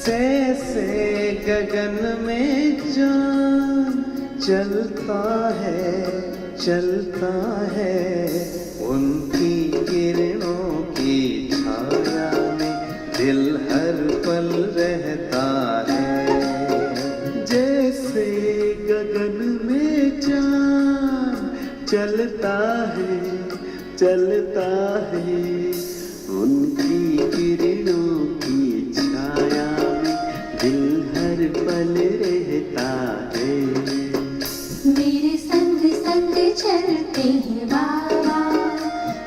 जैसे गगन में चाँद चलता है उनकी किरणों की छाया में दिल हर पल रहता है। जैसे गगन में चाँद चलता है उनकी किरणों की छाया में दिल हर पल रहता है। मेरे संग संग चलते हैं बाबा,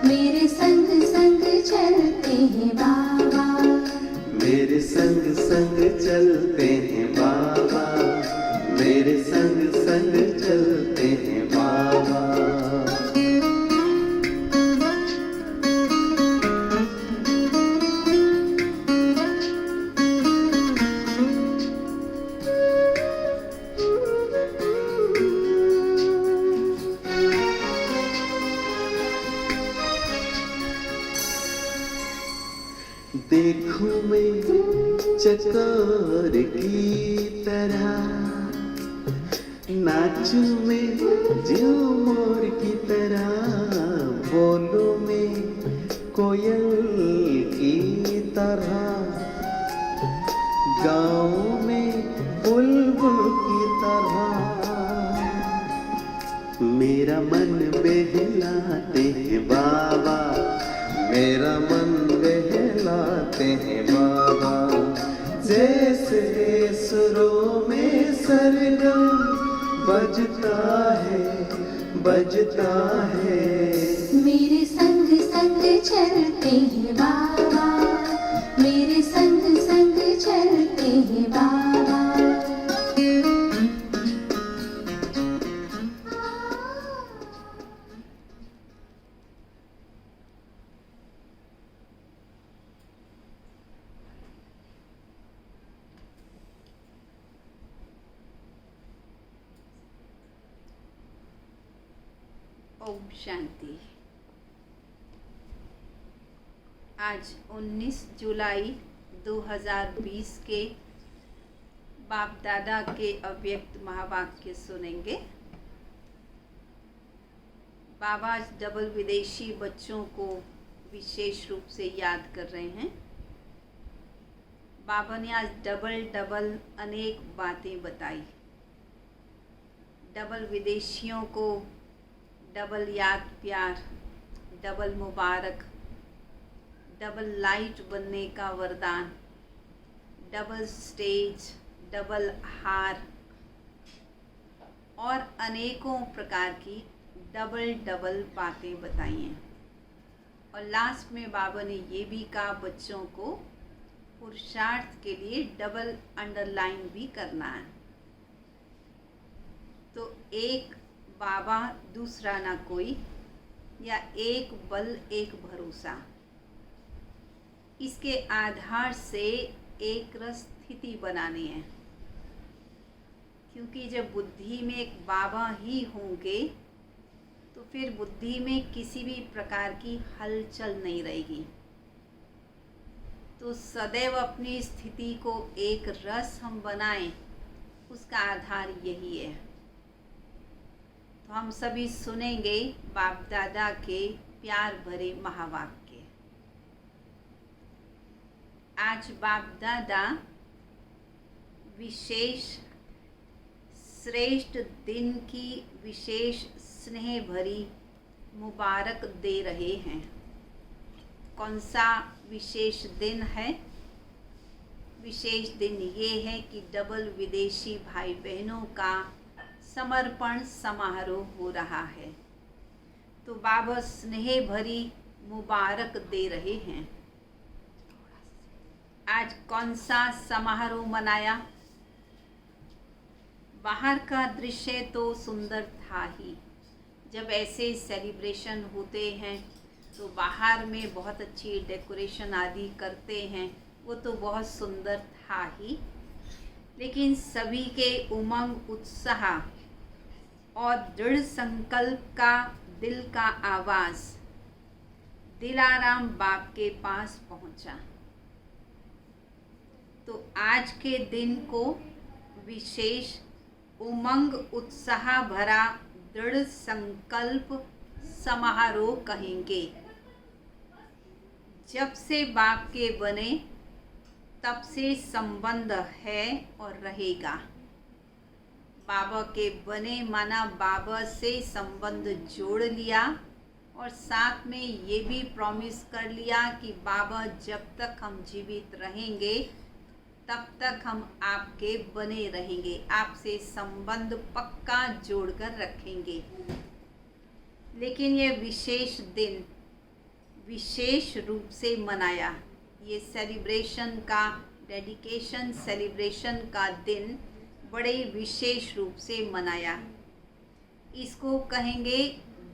मेरे संग संग चलते हैं बाबा, मेरे संग संग चलते हैं बाबा, मेरे संग संग चलते हैं बाबा। देखूं मैं चकोर की तरह, नाचूं मैं ज्यों मोर की तरह, बोलूं मैं कोयल की तरह, गाऊं मैं बुलबुल की तरह। मेरा मन बहलाते हैं बाबा, मेरा मन बहलाते हैं बाबा। जैसे सुरों में सरगम बजता है। मेरे संग संग चलते हैं बाबा, मेरे संग संग चलते हैं बाबा। ओम शांति। आज 19 जुलाई 2020 के बाप दादा के अव्यक्त महावाक्य सुनेंगे। बाबा आज डबल विदेशी बच्चों को विशेष रूप से याद कर रहे हैं। बाबा ने आज डबल अनेक बातें बताई। डबल विदेशियों को डबल याद प्यार, डबल मुबारक, डबल लाइट बनने का वरदान, डबल स्टेज, डबल हार और अनेकों प्रकार की डबल बातें बताई हैं। और लास्ट में बाबा ने ये भी कहा बच्चों को पुरुषार्थ के लिए डबल अंडरलाइन भी करना है। तो एक बाबा दूसरा ना कोई, या एक बल एक भरोसा, इसके आधार से एक रस स्थिति बनानी है। क्योंकि जब बुद्धि में एक बाबा ही होंगे तो फिर बुद्धि में किसी भी प्रकार की हलचल नहीं रहेगी। तो सदैव अपनी स्थिति को एक रस हम बनाएं, उसका आधार यही है। तो हम सभी सुनेंगे बाप दादा के प्यार भरे महावाक्य। आज बाप दादा विशेष श्रेष्ठ दिन की विशेष स्नेह भरी मुबारक दे रहे हैं। कौन सा विशेष दिन है? विशेष दिन ये है कि डबल विदेशी भाई बहनों का समर्पण समारोह हो रहा है। तो बाबा स्नेह भरी मुबारक दे रहे हैं। आज कौन सा समारोह मनाया? बाहर का दृश्य तो सुंदर था ही। जब ऐसे सेलिब्रेशन होते हैं तो बाहर में बहुत अच्छी डेकोरेशन आदि करते हैं, वो तो बहुत सुंदर था ही। लेकिन सभी के उमंग, उत्साह और दृढ़ संकल्प का दिल का आवाज़ दिलाराम बाप के पास पहुंचा। तो आज के दिन को विशेष उमंग उत्साह भरा दृढ़ संकल्प समारोह कहेंगे। जब से बाप के बने तब से संबंध है और रहेगा। बाबा के बने माना बाबा से संबंध जोड़ लिया और साथ में ये भी प्रॉमिस कर लिया कि बाबा जब तक हम जीवित रहेंगे तब तक हम आपके बने रहेंगे, आपसे संबंध पक्का जोड़कर रखेंगे। लेकिन ये विशेष दिन विशेष रूप से मनाया। ये सेलिब्रेशन का डेडिकेशन सेलिब्रेशन का दिन बड़े विशेष रूप से मनाया। इसको कहेंगे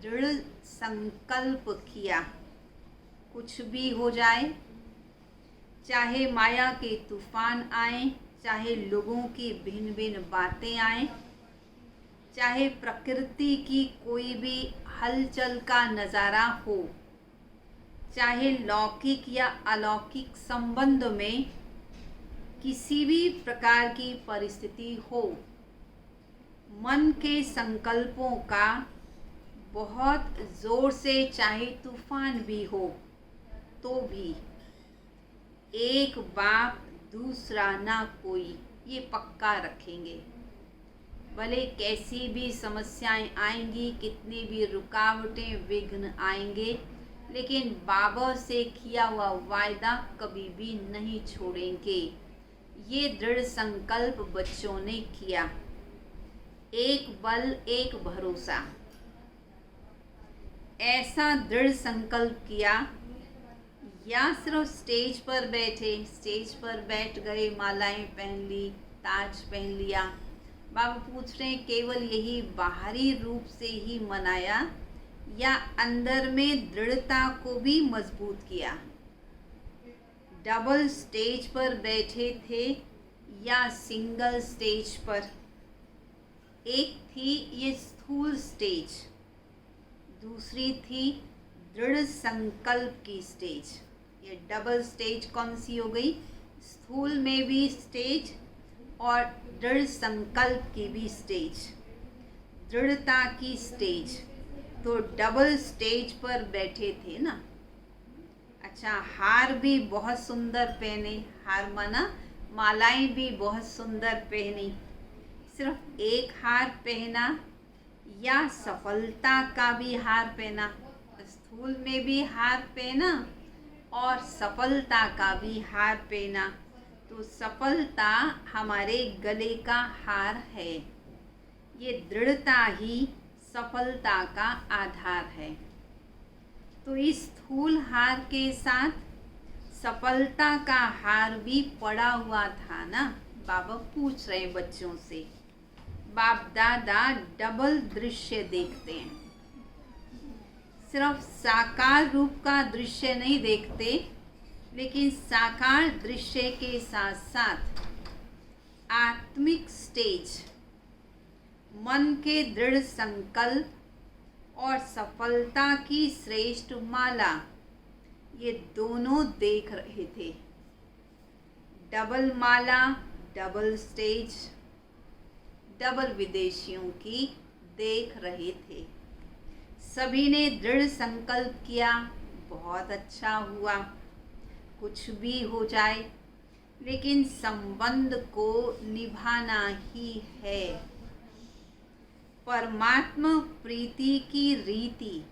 दृढ़ संकल्प किया। कुछ भी हो जाए, चाहे माया के तूफान आए, चाहे लोगों की भिन्न भिन्न बातें आए, चाहे प्रकृति की कोई भी हलचल का नज़ारा हो, चाहे लौकिक या अलौकिक संबंध में किसी भी प्रकार की परिस्थिति हो, मन के संकल्पों का बहुत ज़ोर से चाहे तूफान भी हो तो भी एक बाप दूसरा ना कोई, ये पक्का रखेंगे। भले कैसी भी समस्याएं आएंगी, कितनी भी रुकावटें विघ्न आएंगे, लेकिन बाबा से किया हुआ वायदा कभी भी नहीं छोड़ेंगे। ये दृढ़ संकल्प बच्चों ने किया। एक बल एक भरोसा, ऐसा दृढ़ संकल्प किया। या सिर्फ स्टेज पर बैठे, स्टेज पर बैठ गए, मालाएं पहन ली, ताज पहन लिया। बाबा पूछ रहे हैं केवल यही बाहरी रूप से ही मनाया या अंदर में दृढ़ता को भी मजबूत किया। डबल स्टेज पर बैठे थे या सिंगल स्टेज पर। एक थी ये स्थूल स्टेज, दूसरी थी दृढ़ संकल्प की स्टेज। ये डबल स्टेज कौन सी हो गई? स्थूल में भी स्टेज और दृढ़ संकल्प की भी स्टेज, दृढ़ता की स्टेज। तो डबल स्टेज पर बैठे थे ना। अच्छा, हार भी बहुत सुंदर पहने, हार माना मालाएं भी बहुत सुंदर पहनी। सिर्फ एक हार पहना या सफलता का भी हार पहना? स्थूल में भी हार पहना और सफलता का भी हार पहना। तो सफलता हमारे गले का हार है। ये दृढ़ता ही सफलता का आधार है। तो इस स्थूल हार के साथ सफलता का हार भी पड़ा हुआ था ना। बाबा पूछ रहे बच्चों से। बाप दादा डबल दृश्य देखते हैं, सिर्फ साकार रूप का दृश्य नहीं देखते, लेकिन साकार दृश्य के साथ साथ आत्मिक स्टेज, मन के दृढ़ संकल्प और सफलता की श्रेष्ठ माला, ये दोनों देख रहे थे। डबल माला, डबल स्टेज, डबल विदेशियों की देख रहे थे। सभी ने दृढ़ संकल्प किया, बहुत अच्छा हुआ। कुछ भी हो जाए, लेकिन संबंध को निभाना ही है। परमात्मा प्रीति की रीति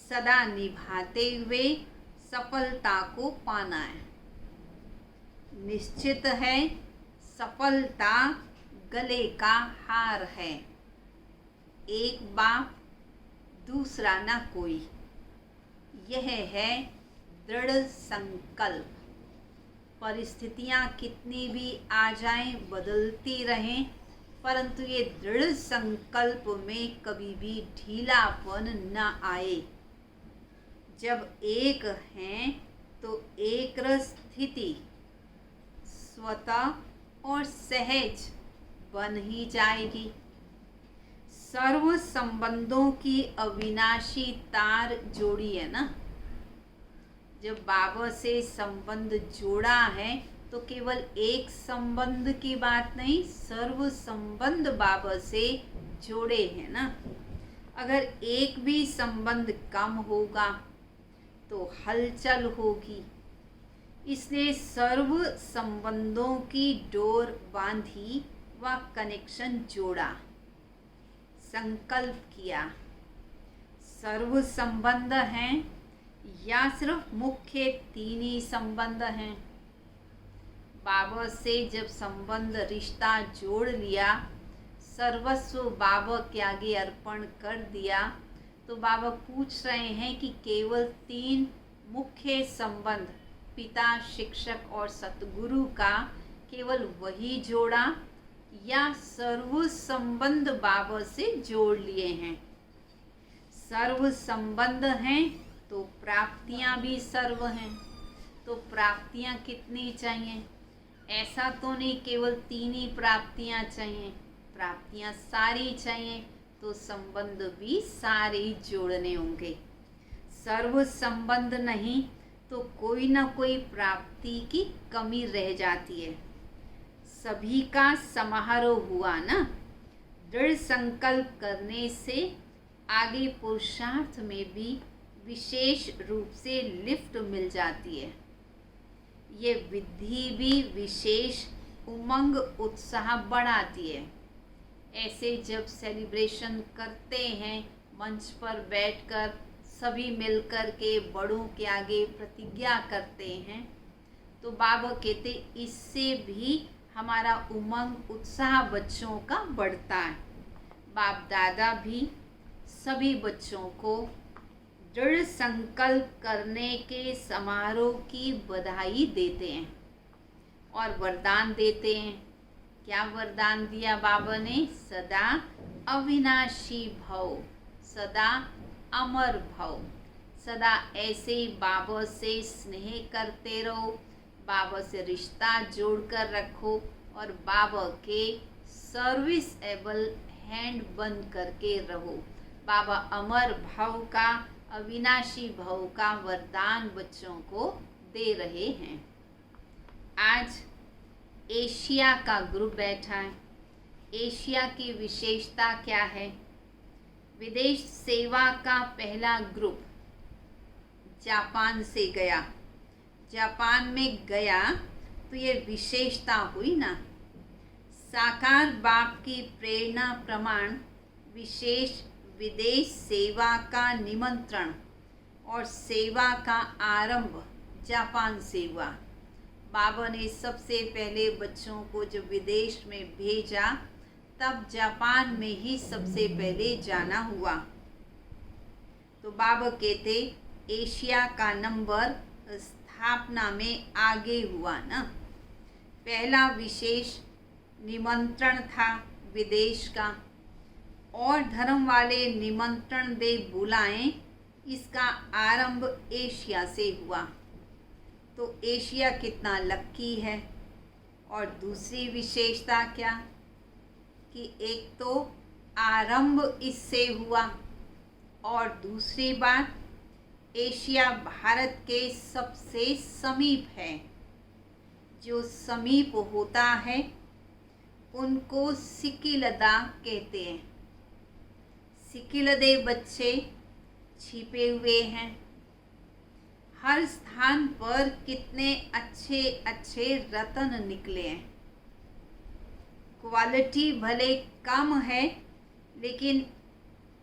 सदा निभाते हुए सफलता को पाना है। निश्चित है सफलता गले का हार है। एक बाप दूसरा ना कोई, यह है दृढ़ संकल्प। परिस्थितियां कितनी भी आ जाएं, बदलती रहें, परंतु ये दृढ़ संकल्प में कभी भी ढीलापन न आए। जब एक हैं तो एक स्थिति स्वतः और सहज बन ही जाएगी। सर्व संबंधों की अविनाशी तार जोड़ी है ना। जब बाबा से संबंध जोड़ा है तो केवल एक संबंध की बात नहीं, सर्व संबंध बाबा से जोड़े हैं ना। अगर एक भी संबंध कम होगा तो हलचल होगी, इसलिए सर्व संबंधों की डोर बांधी व कनेक्शन जोड़ा, संकल्प किया। सर्व संबंध हैं या सिर्फ मुख्य 3 ही संबंध हैं। बाबा से जब संबंध रिश्ता जोड़ लिया, सर्वस्व बाबा के आगे अर्पण कर दिया, तो बाबा पूछ रहे हैं कि केवल 3 मुख्य संबंध पिता, शिक्षक और सतगुरु का केवल वही जोड़ा या सर्व संबंध बाबा से जोड़ लिए हैं। सर्व संबंध हैं तो प्राप्तियां भी सर्व हैं। तो प्राप्तियां कितनी चाहिए? ऐसा तो नहीं केवल 3 ही प्राप्तियां चाहिए, प्राप्तियां सारी चाहिए, तो संबंध भी सारे जोड़ने होंगे। सर्व संबंध नहीं तो कोई ना कोई प्राप्ति की कमी रह जाती है। सभी का समारोह हुआ ना, दृढ़ संकल्प करने से आगे पुरुषार्थ में भी विशेष रूप से लिफ्ट मिल जाती है। ये विधि भी विशेष उमंग उत्साह बढ़ाती है। ऐसे जब सेलिब्रेशन करते हैं, मंच पर बैठकर सभी मिलकर के बड़ों के आगे प्रतिज्ञा करते हैं, तो बाबा कहते इससे भी हमारा उमंग उत्साह बच्चों का बढ़ता है। बाप दादा भी सभी बच्चों को दृढ़ संकल्प करने के समारोह की बधाई देते हैं और वरदान देते हैं। क्या वरदान दिया बाबा ने? सदा अविनाशी भव, सदा अमर भव। सदा ऐसे ही बाबा से स्नेह करते रहो, बाबा से रिश्ता जोड़कर रखो और बाबा के सर्विसेबल हैंड बन करके रहो। बाबा अमर भव का, अविनाशी भव का वरदान बच्चों को दे रहे हैं। आज एशिया का ग्रुप बैठा है। एशिया की विशेषता क्या है? विदेश सेवा का पहला ग्रुप जापान से गया। जापान में गया तो ये विशेषता हुई ना। साकार बाप की प्रेरणा प्रमाण विशेष विदेश सेवा का निमंत्रण और सेवा का आरंभ जापान से हुआ। बाबा ने सबसे पहले बच्चों को जब विदेश में भेजा, तब जापान में ही सबसे पहले जाना हुआ। तो बाबा कहते एशिया का नंबर स्थापना में आगे हुआ ना। पहला विशेष निमंत्रण था विदेश का, और धर्म वाले निमंत्रण दे बुलाएं, इसका आरंभ एशिया से हुआ। तो एशिया कितना लक्की है। और दूसरी विशेषता क्या कि एक तो आरंभ इससे हुआ, और दूसरी बात एशिया भारत के सबसे समीप है। जो समीप होता है उनको सिकिलदा कहते हैं। सिकिलदे बच्चे छिपे हुए हैं। हर स्थान पर कितने अच्छे अच्छे रत्न निकले हैं। क्वालिटी भले कम है, लेकिन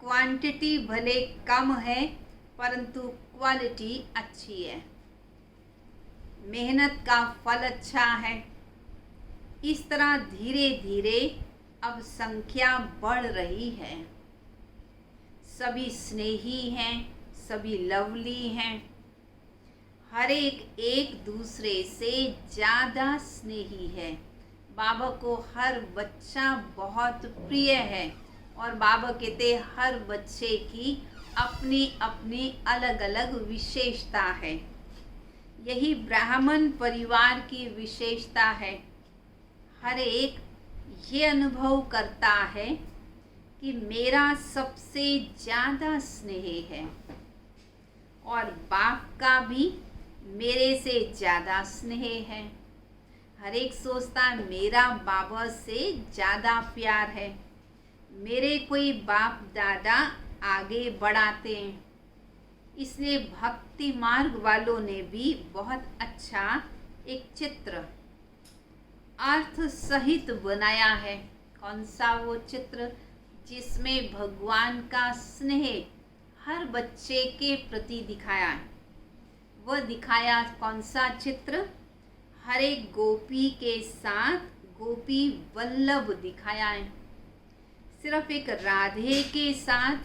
क्वांटिटी भले कम है, परंतु क्वालिटी अच्छी है। मेहनत का फल अच्छा है। इस तरह धीरे धीरे अब संख्या बढ़ रही है। सभी स्नेही हैं, सभी लवली हैं। हर एक दूसरे से ज़्यादा स्नेही है। बाबा को हर बच्चा बहुत प्रिय है, और बाबा कहते हर बच्चे की अपनी अपनी अलग अलग विशेषता है। यही ब्राह्मण परिवार की विशेषता है। हर एक ये अनुभव करता है कि मेरा सबसे ज़्यादा स्नेह है, और बाप का भी मेरे से ज़्यादा स्नेह है। हर एक सोचता मेरा बाबा से ज़्यादा प्यार है, मेरे कोई बाप दादा आगे बढ़ाते हैं। इसलिए भक्ति मार्ग वालों ने भी बहुत अच्छा एक चित्र अर्थ सहित बनाया है। कौन सा वो चित्र? जिसमें भगवान का स्नेह हर बच्चे के प्रति दिखाया है। वह दिखाया कौन सा चित्र? हर एक गोपी के साथ गोपी वल्लभ दिखाया है। सिर्फ एक राधे के साथ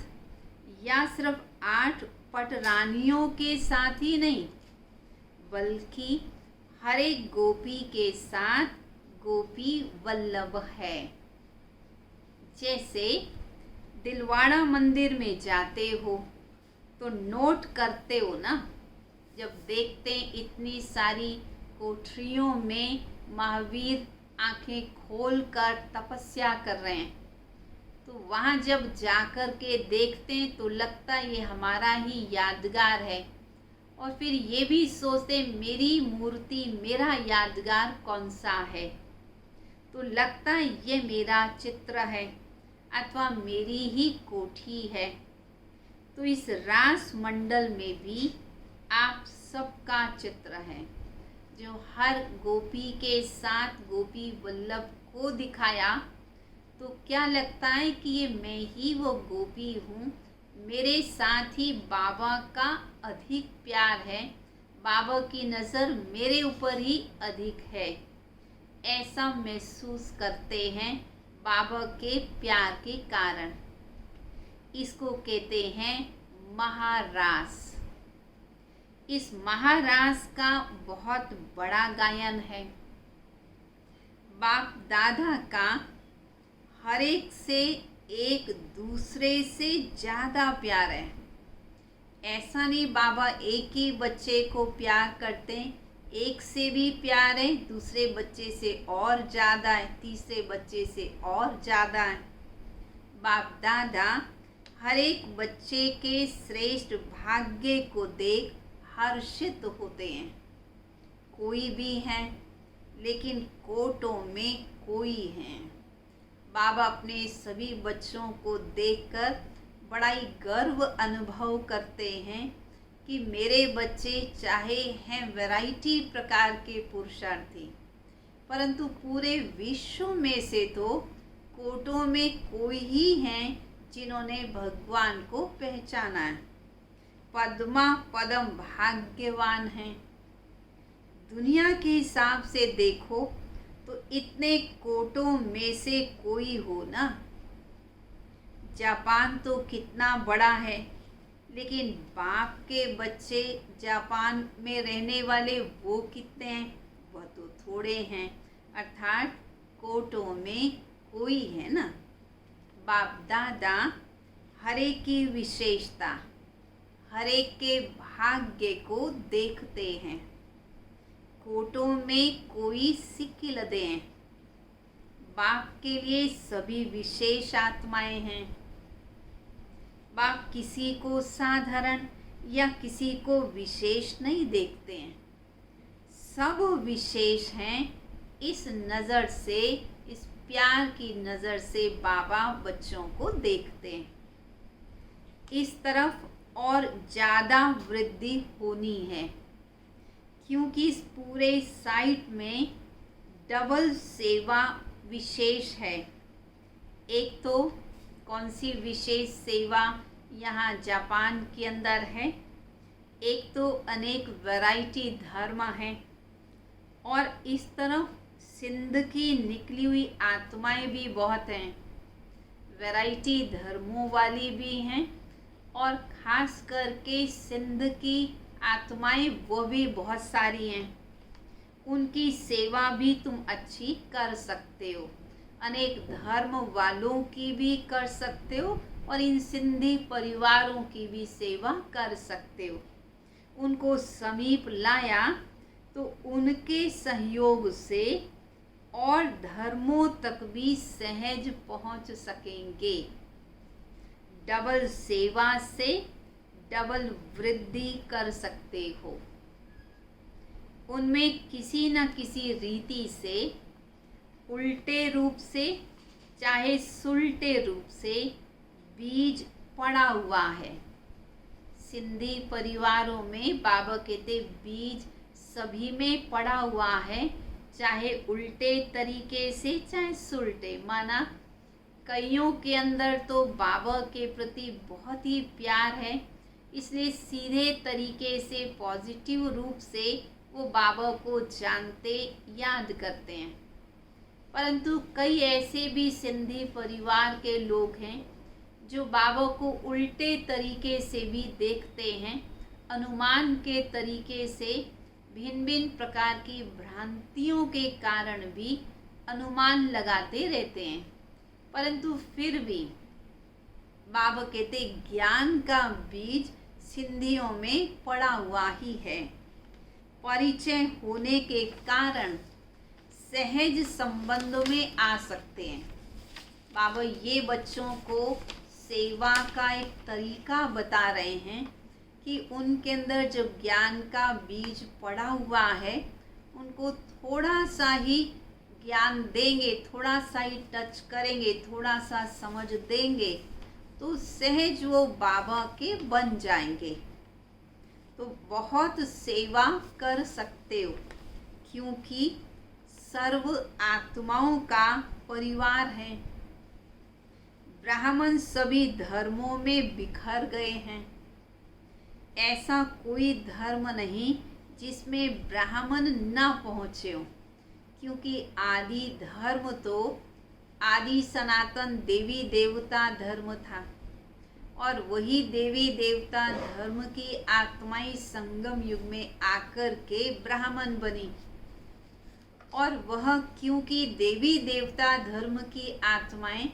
या सिर्फ 8 पटरानियों के साथ ही नहीं, बल्कि हर एक गोपी के साथ गोपी वल्लभ है। जैसे दिलवाड़ा मंदिर में जाते हो तो नोट करते हो ना, जब देखते इतनी सारी कोठरियों में महावीर आंखें खोलकर तपस्या कर रहे हैं, तो वहाँ जब जाकर के देखते हैं तो लगता है ये हमारा ही यादगार है। और फिर ये भी सोचते मेरी मूर्ति, मेरा यादगार कौन सा है, तो लगता है ये मेरा चित्र है अथवा मेरी ही कोठी है। तो इस रास मंडल में भी आप सबका चित्र है, जो हर गोपी के साथ गोपी वल्लभ को दिखाया। तो क्या लगता है कि ये मैं ही वो गोपी हूँ, मेरे साथ ही बाबा का अधिक प्यार है, बाबा की नज़र मेरे ऊपर ही अधिक है, ऐसा महसूस करते हैं बाबा के प्यार के कारण। इसको कहते हैं महारास। इस महारास का बहुत बड़ा गायन है। बाप दादा का हर एक से एक दूसरे से ज़्यादा प्यार है। ऐसा नहीं बाबा एक ही बच्चे को प्यार करते हैं, एक से भी प्यार है, दूसरे बच्चे से और ज़्यादा है, तीसरे बच्चे से और ज़्यादा है। बाप दादा हर एक बच्चे के श्रेष्ठ भाग्य को देख हर्षित होते हैं। कोई भी हैं, लेकिन कोटों में कोई हैं। बाबा अपने सभी बच्चों को देखकर बड़ा ही गर्व अनुभव करते हैं कि मेरे बच्चे चाहे हैं वैरायटी प्रकार के पुरुषार्थी, परंतु पूरे विश्व में से तो कोटों में कोई ही हैं जिन्होंने भगवान को पहचाना है। पद्मा पदम भाग्यवान हैं। दुनिया के हिसाब से देखो तो इतने कोटों में से कोई हो ना। जापान तो कितना बड़ा है, लेकिन बाप के बच्चे जापान में रहने वाले वो कितने हैं? वह तो थोड़े हैं, अर्थात कोटों में कोई है ना। बाप दादा हर एक की विशेषता, हर एक के भाग्य को देखते हैं। कोटों में कोई सिक्किलदे हैं। बाप के लिए सभी विशेष आत्माएं हैं। बाप किसी को साधारण या किसी को विशेष नहीं देखते हैं, सब विशेष हैं। इस नज़र से, इस प्यार की नज़र से बाबा बच्चों को देखते हैं। इस तरफ और ज़्यादा वृद्धि होनी है, क्योंकि इस पूरे साइट में डबल सेवा विशेष है। एक तो कौन सी विशेष सेवा यहाँ जापान के अंदर है, एक तो अनेक वैरायटी धर्म हैं, और इस तरफ सिंध की निकली हुई आत्माएं भी बहुत हैं। वैरायटी धर्मों वाली भी हैं, और ख़ास करके सिंध की आत्माएं वो भी बहुत सारी हैं। उनकी सेवा भी तुम अच्छी कर सकते हो, अनेक धर्म वालों की भी कर सकते हो, और इन सिंधी परिवारों की भी सेवा कर सकते हो। उनको समीप लाया तो उनके सहयोग से और धर्मों तक भी सहज पहुंच सकेंगे। डबल सेवा से डबल वृद्धि कर सकते हो। उनमें किसी न किसी रीति से उल्टे रूप से चाहे सुलटे रूप से बीज पड़ा हुआ है। सिंधी परिवारों में बाबा कहते बीज सभी में पड़ा हुआ है, चाहे उल्टे तरीके से चाहे सुलटे। माना कईयों के अंदर तो बाबा के प्रति बहुत ही प्यार है, इसलिए सीधे तरीके से पॉजिटिव रूप से वो बाबा को जानते याद करते हैं। परंतु कई ऐसे भी सिंधी परिवार के लोग हैं जो बाबा को उल्टे तरीके से भी देखते हैं, अनुमान के तरीके से भिन्न भिन्न प्रकार की भ्रांतियों के कारण भी अनुमान लगाते रहते हैं। परंतु फिर भी बाबा कहते ज्ञान का बीज सिंधियों में पड़ा हुआ ही है। परिचय होने के कारण सहज संबंधों में आ सकते हैं। बाबा ये बच्चों को सेवा का एक तरीका बता रहे हैं कि उनके अंदर जो ज्ञान का बीज पड़ा हुआ है, उनको थोड़ा सा ही ज्ञान देंगे, थोड़ा सा ही टच करेंगे, थोड़ा सा समझ देंगे तो सहज वो बाबा के बन जाएंगे। तो बहुत सेवा कर सकते हो, क्योंकि सर्व आत्माओं का परिवार है। ब्राह्मण सभी धर्मों में बिखर गए हैं। ऐसा कोई धर्म नहीं जिसमें ब्राह्मण न पहुँचे हो, क्योंकि आदि धर्म तो आदि सनातन देवी देवता धर्म था, और वही देवी देवता धर्म की आत्माएं संगम युग में आकर के ब्राह्मण बनी। और वह क्योंकि देवी देवता धर्म की आत्माएं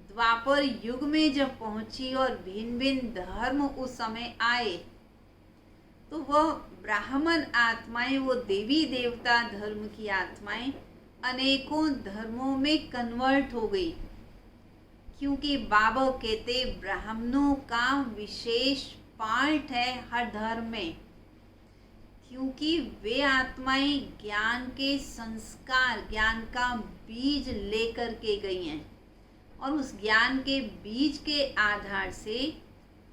द्वापर युग में जब पहुंची और भिन्न भिन्न धर्म उस समय आए, तो वह ब्राह्मण आत्माएं, वो देवी देवता धर्म की आत्माएं अनेकों धर्मों में कन्वर्ट हो गई। क्योंकि बाबा कहते ब्राह्मणों का विशेष पार्ट है हर धर्म में, क्योंकि वे आत्माएं ज्ञान के संस्कार, ज्ञान का बीज लेकर के गई हैं, और उस ज्ञान के बीज के आधार से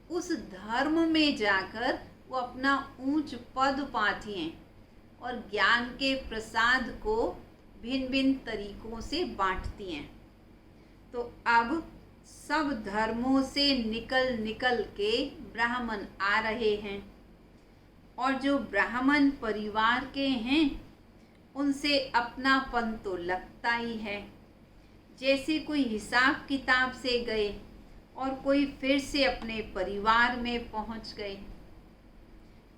उस धर्म में जाकर वो अपना ऊंच पद पाती हैं और ज्ञान के प्रसाद को भिन्न भिन्न तरीकों से बांटती हैं। तो अब सब धर्मों से निकल निकल के ब्राह्मण आ रहे हैं, और जो ब्राह्मण परिवार के हैं उनसे अपनापन तो लगता ही है। जैसे कोई हिसाब किताब से गए और कोई फिर से अपने परिवार में पहुंच गए।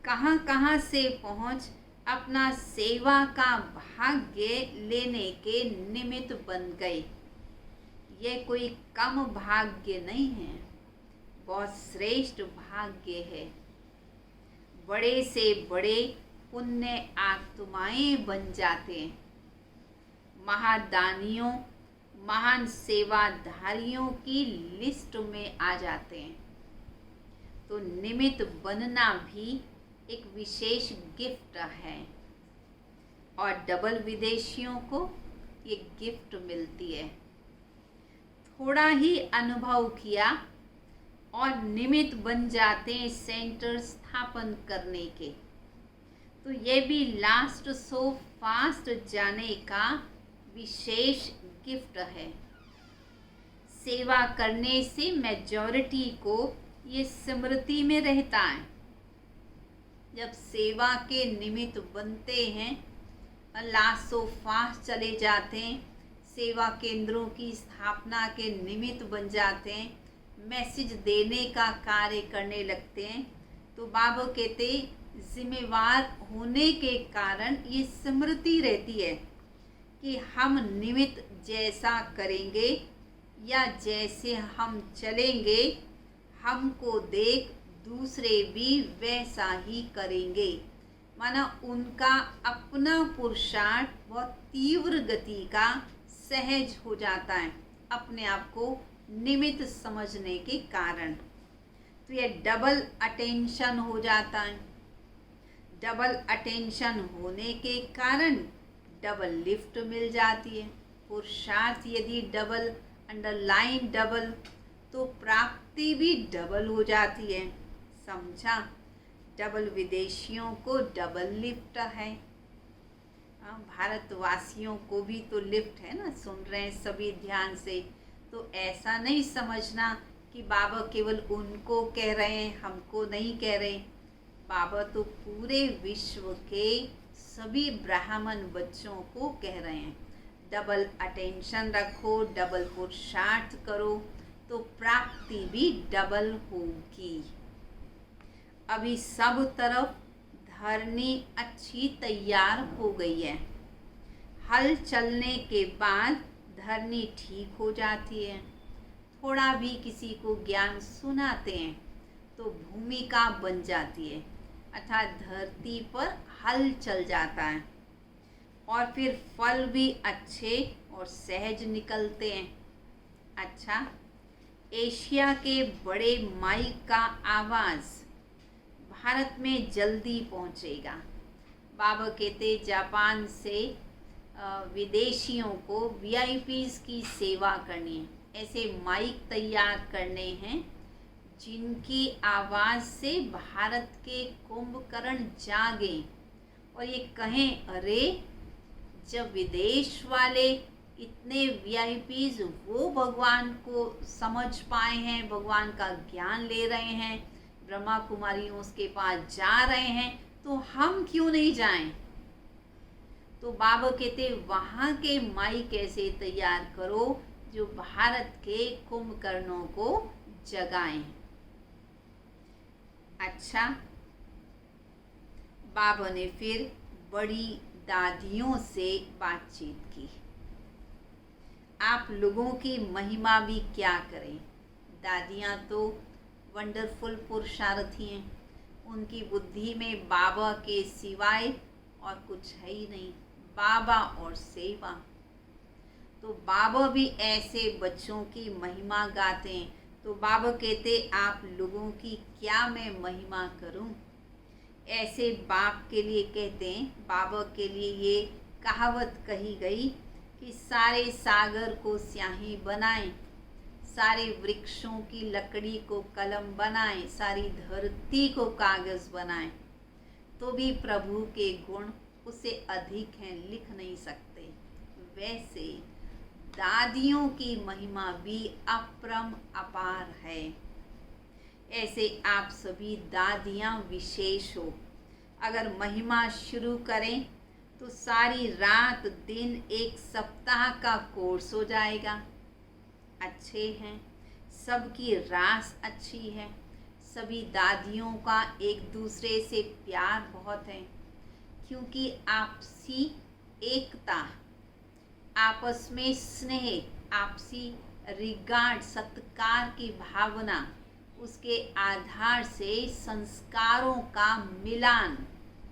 कहाँ कहाँ से पहुंच अपना सेवा का भाग्य लेने के निमित्त बन गए। ये कोई कम भाग्य नहीं है, बहुत श्रेष्ठ भाग्य है। बड़े से बड़े पुण्य आत्माएं बन जाते हैं, महादानियों, महान सेवाधारियों की लिस्ट में आ जाते हैं। तो निमित्त बनना भी एक विशेष गिफ्ट है, और डबल विदेशियों को ये गिफ्ट मिलती है। थोड़ा ही अनुभव किया और निमित्त बन जाते हैं सेंटर स्थापन करने के। तो ये भी लास्ट सो फास्ट जाने का विशेष गिफ्ट है। सेवा करने से मेजॉरिटी को ये स्मृति में रहता है। जब सेवा के निमित्त बनते हैं, लास्ट सो फास्ट चले जाते हैं, सेवा केंद्रों की स्थापना के निमित्त बन जाते हैं, मैसेज देने का कार्य करने लगते हैं, तो बाबा कहते जिम्मेवार होने के कारण ये स्मृति रहती है कि हम निमित्त जैसा करेंगे या जैसे हम चलेंगे, हमको देख दूसरे भी वैसा ही करेंगे। माना उनका अपना पुरुषार्थ बहुत तीव्र गति का सहज हो जाता है अपने आप को निमित्त समझने के कारण। तो ये डबल अटेंशन हो जाता है। डबल अटेंशन होने के कारण डबल लिफ्ट मिल जाती है। पुरुषार्थ यदि डबल, अंडरलाइन डबल, तो प्राप्ति भी डबल हो जाती है। समझा? डबल विदेशियों को डबल लिफ्ट है। भारतवासियों को भी तो लिफ्ट है ना। सुन रहे हैं सभी ध्यान से। तो ऐसा नहीं समझना कि बाबा केवल उनको कह रहे हैं, हमको नहीं कह रहे। बाबा तो पूरे विश्व के सभी ब्राह्मण बच्चों को कह रहे हैं, डबल अटेंशन रखो, डबल पुरुषार्थ करो, तो प्राप्ति भी डबल होगी। अभी सब तरफ धरनी अच्छी तैयार हो गई है। हल चलने के बाद धरनी ठीक हो जाती है। थोड़ा भी किसी को ज्ञान सुनाते हैं तो भूमिका बन जाती है, अर्थात धरती पर हल चल जाता है और फिर फल भी अच्छे और सहज निकलते हैं। अच्छा, एशिया के बड़े माइक का आवाज़ भारत में जल्दी पहुंचेगा। बाबा कहते जापान से विदेशियों को वीआईपीज़ की सेवा करनी है। ऐसे माइक तैयार करने हैं जिनकी आवाज़ से भारत के कुंभकर्ण जागे और ये कहें, अरे जब विदेश वाले इतने वीआईपीज़ वो भगवान को समझ पाए हैं, भगवान का ज्ञान ले रहे हैं, ब्रह्मा कुमारियों उसके पास जा रहे हैं, तो हम क्यों नहीं जाएं? तो बाबा कहते वहाँ के माइक ऐसे तैयार करो जो भारत के कुंभकर्णों को जगाएं। अच्छा, बाबा ने फिर बड़ी दादियों से बातचीत की। आप लोगों की महिमा भी क्या करें। दादियाँ तो वंडरफुल पुरुषार्थी हैं। उनकी बुद्धि में बाबा के सिवाय और कुछ है ही नहीं, बाबा और सेवा। तो बाबा भी ऐसे बच्चों की महिमा गाते हैं। तो बाबा कहते आप लोगों की क्या मैं महिमा करूं। ऐसे बाप के लिए कहते हैं, बाबा के लिए ये कहावत कही गई कि सारे सागर को स्याही बनाएं, सारे वृक्षों की लकड़ी को कलम बनाएं, सारी धरती को कागज़ बनाएं, तो भी प्रभु के गुण उससे अधिक हैं, लिख नहीं सकते। वैसे दादियों की महिमा भी अपरम अपार है। ऐसे आप सभी दादियाँ विशेष हो। अगर महिमा शुरू करें तो सारी रात दिन एक सप्ताह का कोर्स हो जाएगा। अच्छे हैं, सबकी रास अच्छी है, सभी दादियों का एक दूसरे से प्यार बहुत है, क्योंकि आपसी एकता, आपस में स्नेह, आपसी रिगार्ड, सत्कार की भावना, उसके आधार से संस्कारों का मिलान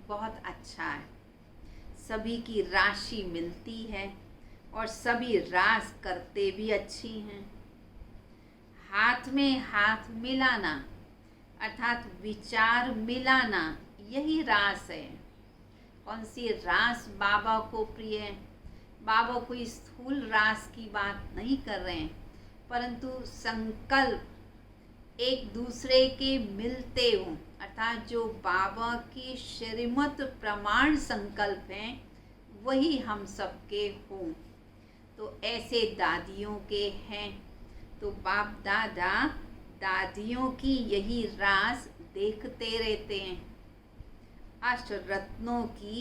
बहुत अच्छा है। सभी की राशि मिलती है और सभी रास करते भी अच्छी हैं। हाथ में हाथ मिलाना अर्थात विचार मिलाना, यही रास है। कौन सी रास बाबा को प्रिय है। बाबा कोई स्थूल रास की बात नहीं कर रहे हैं, परंतु संकल्प एक दूसरे के मिलते हों, अर्थात जो बाबा की श्रीमत प्रमाण संकल्प हैं वही हम सबके हों। तो ऐसे दादियों के हैं। तो बाप दादा दादियों की यही रास देखते रहते हैं। अष्ट रत्नों की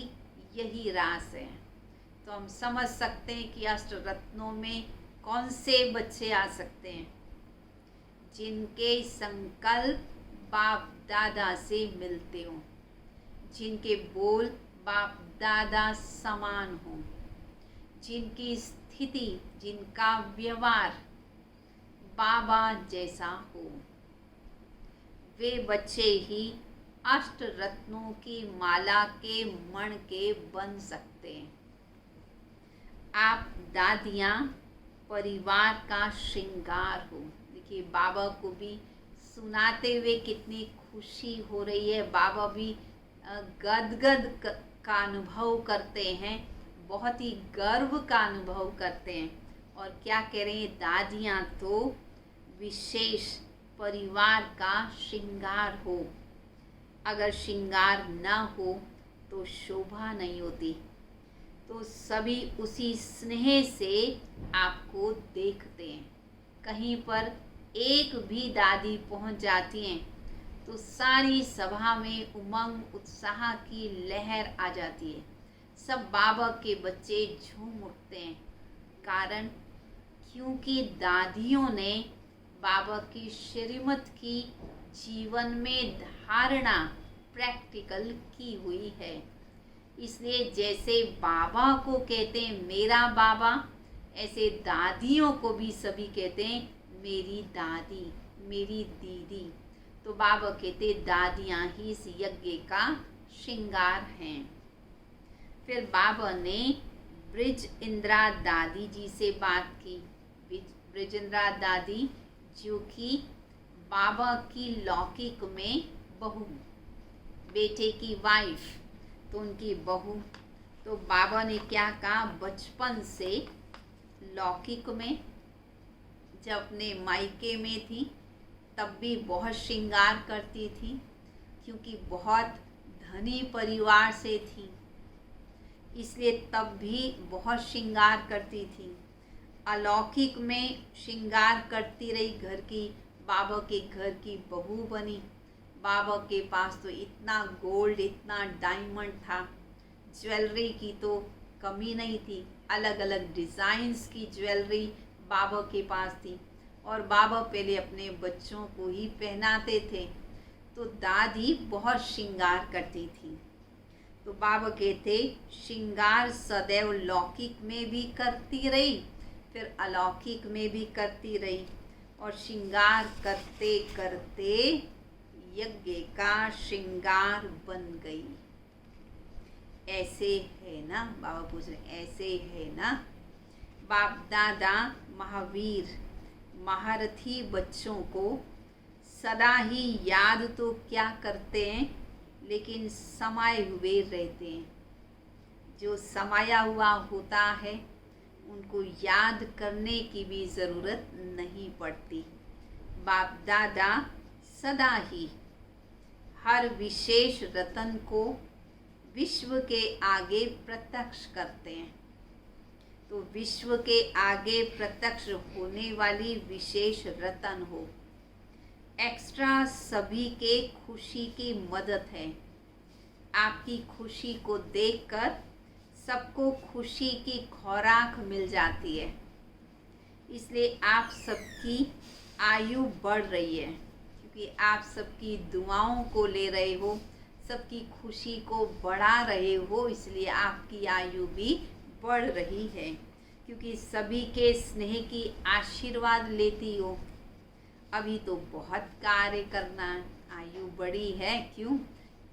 यही रास है। तो हम समझ सकते हैं कि अष्ट रत्नों में कौन से बच्चे आ सकते हैं, जिनके संकल्प बाप दादा से मिलते हों, जिनके बोल बाप दादा समान हों, जिनकी स्थिति, जिनका व्यवहार बाबा जैसा हो। वे बच्चे ही अष्ट रत्नों की माला के मण के बन सकते हैं। आप दादियाँ परिवार का श्रृंगार हो। देखिए बाबा को भी सुनाते हुए कितनी खुशी हो रही है। बाबा भी गदगद का अनुभव करते हैं, बहुत ही गर्व का अनुभव करते हैं। और क्या कह रहे हैं, दादियाँ तो विशेष परिवार का श्रृंगार हो, अगर श्रृंगार न हो तो शोभा नहीं होती। तो सभी उसी स्नेह से आपको देखते हैं। कहीं पर एक भी दादी पहुंच जाती हैं तो सारी सभा में उमंग उत्साह की लहर आ जाती है। सब बाबा के बच्चे झूम उठते हैं। कारण क्योंकि दादियों ने बाबा की श्रीमत की जीवन में धारणा प्रैक्टिकल की हुई है। इसलिए जैसे बाबा को कहते हैं मेरा बाबा, ऐसे दादियों को भी सभी कहते हैं मेरी दादी, मेरी दीदी। तो बाबा कहते दादियाँ ही इस यज्ञ का श्रृंगार हैं। फिर बाबा ने ब्रिज इंदिरा दादी जी से बात की। ब्रिज इंदिरा दादी जो कि बाबा की लौकिक में बहू, बेटे की वाइफ, तो उनकी बहू। तो बाबा ने क्या कहा, बचपन से लौकिक में जब अपने मायके में थी तब भी बहुत श्रृंगार करती थी, क्योंकि बहुत धनी परिवार से थी, इसलिए तब भी बहुत श्रृंगार करती थी। अलौकिक में श्रृंगार करती रही, घर की, बाबा के घर की बहू बनी। बाबा के पास तो इतना गोल्ड, इतना डायमंड था, ज्वेलरी की तो कमी नहीं थी। अलग अलग डिज़ाइंस की ज्वेलरी बाबा के पास थी और बाबा पहले अपने बच्चों को ही पहनाते थे। तो दादी बहुत श्रृंगार करती थी। तो बाबा कहते श्रृंगार सदैव लौकिक में भी करती रही, फिर अलौकिक में भी करती रही, और श्रृंगार करते करते यज्ञ का श्रृंगार बन गई। ऐसे है ना, बाबा पूछ रहे ऐसे है ना। बाप दादा महावीर महारथी बच्चों को सदा ही याद तो क्या करते हैं, लेकिन समाये हुए रहते हैं। जो समाया हुआ होता है उनको याद करने की भी ज़रूरत नहीं पड़ती। बाप दादा सदा ही हर विशेष रतन को विश्व के आगे प्रत्यक्ष करते हैं। तो विश्व के आगे प्रत्यक्ष होने वाली विशेष रतन हो, एक्स्ट्रा सभी के खुशी की मदद है। आपकी खुशी को देखकर सबको खुशी की खुराक मिल जाती है, इसलिए आप सबकी आयु बढ़ रही है, क्योंकि आप सबकी दुआओं को ले रहे हो, सबकी खुशी को बढ़ा रहे हो, इसलिए आपकी आयु भी बढ़ रही है, क्योंकि सभी के स्नेह की आशीर्वाद लेती हो। अभी तो बहुत कार्य करना है, आयु बड़ी है, क्यों,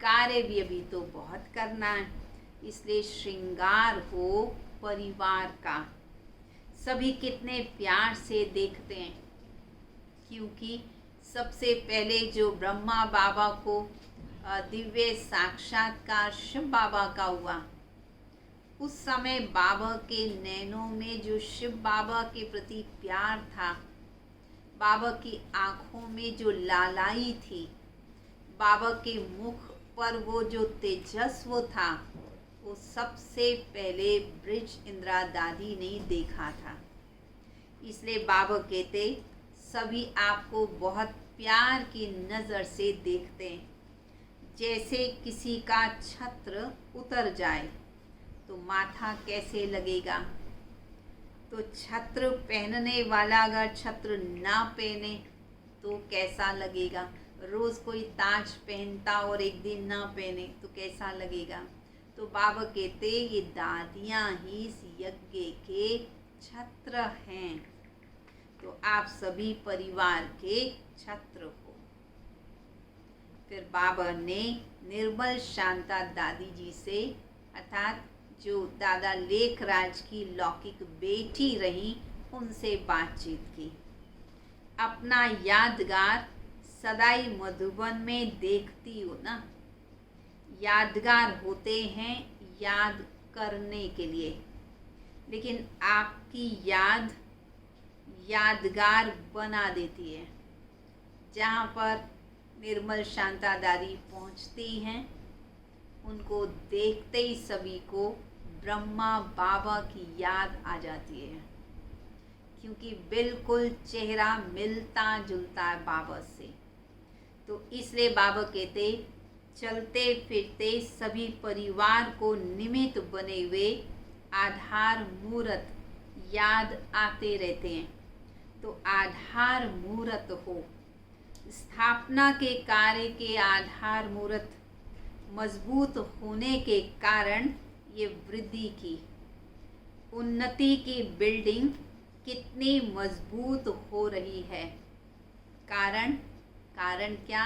कार्य भी अभी तो बहुत करना है, इसलिए श्रृंगार हो परिवार का। सभी कितने प्यार से देखते हैं, क्योंकि सबसे पहले जो ब्रह्मा बाबा को दिव्य साक्षात्कार शिव बाबा का हुआ, उस समय बाबा के नैनों में जो शिव बाबा के प्रति प्यार था, बाबा की आँखों में जो लालाई थी, बाबा के मुख पर वो जो तेजस्व था, वो सबसे पहले ब्रिज इंदिरा दादी ने देखा था। इसलिए बाबा कहते सभी आपको बहुत प्यार की नज़र से देखते हैं। जैसे किसी का छत्र उतर जाए तो माथा कैसे लगेगा, तो छत्र पहनने वाला अगर छत्र ना पहने तो कैसा लगेगा। रोज़ कोई ताज पहनता और एक दिन ना पहने तो कैसा लगेगा। तो बाबा कहते ये दादियाँ ही इस यज्ञ के छत्र हैं, तो आप सभी परिवार के छत्र हो। फिर बाबा ने निर्मल शांता दादी जी से, अर्थात जो दादा लेखराज की लौकिक बेटी रही, उनसे बातचीत की। अपना यादगार सदाई मधुबन में देखती हो ना, यादगार होते हैं याद करने के लिए, लेकिन आपकी याद यादगार बना देती है। जहाँ पर निर्मल शांतादारी पहुँचती हैं, उनको देखते ही सभी को ब्रह्मा बाबा की याद आ जाती है, क्योंकि बिल्कुल चेहरा मिलता जुलता है बाबा से। तो इसलिए बाबा कहते चलते फिरते सभी परिवार को निमित्त बने हुए आधार मूर्त याद आते रहते हैं। तो आधार मूर्त हो, स्थापना के कार्य के आधार मूर्त मजबूत होने के कारण ये वृद्धि की उन्नति की बिल्डिंग कितनी मजबूत हो रही है। कारण क्या?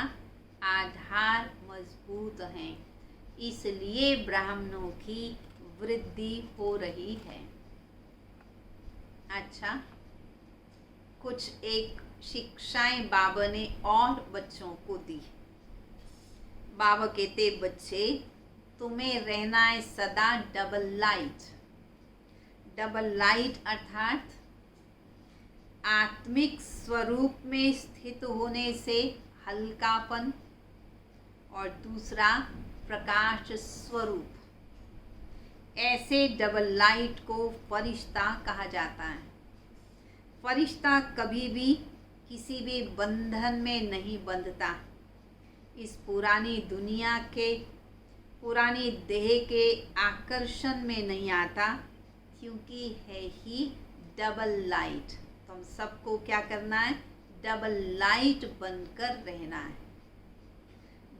आधार मजबूत हैं, इसलिए ब्राह्मणों की वृद्धि हो रही है। अच्छा, कुछ एक शिक्षाएं बाबा ने और बच्चों को दी। बाबा कहते बच्चे तुम्हें रहना है सदा डबल लाइट। डबल लाइट अर्थात आत्मिक स्वरूप में स्थित होने से हल्कापन, और दूसरा प्रकाश स्वरूप। ऐसे डबल लाइट को फरिश्ता कहा जाता है। फरिश्ता कभी भी किसी भी बंधन में नहीं बंधता, इस पुरानी दुनिया के पुरानी देह के आकर्षण में नहीं आता, क्योंकि है ही डबल लाइट। तो हम सबको क्या करना है? डबल लाइट बनकर रहना है।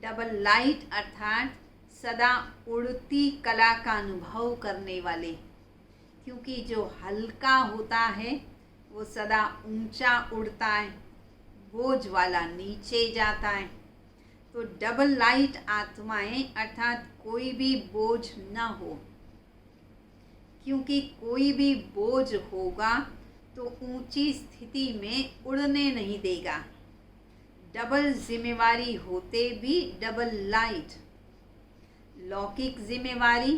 डबल लाइट अर्थात सदा उड़ती कला का अनुभव करने वाले, क्योंकि जो हल्का होता है वो सदा ऊंचा उड़ता है, बोझ वाला नीचे जाता है। तो डबल लाइट आत्माएं अर्थात कोई भी बोझ न हो, क्योंकि कोई भी बोझ होगा तो ऊंची स्थिति में उड़ने नहीं देगा। डबल जिम्मेवारी होते भी डबल लाइट। लौकिक जिम्मेवारी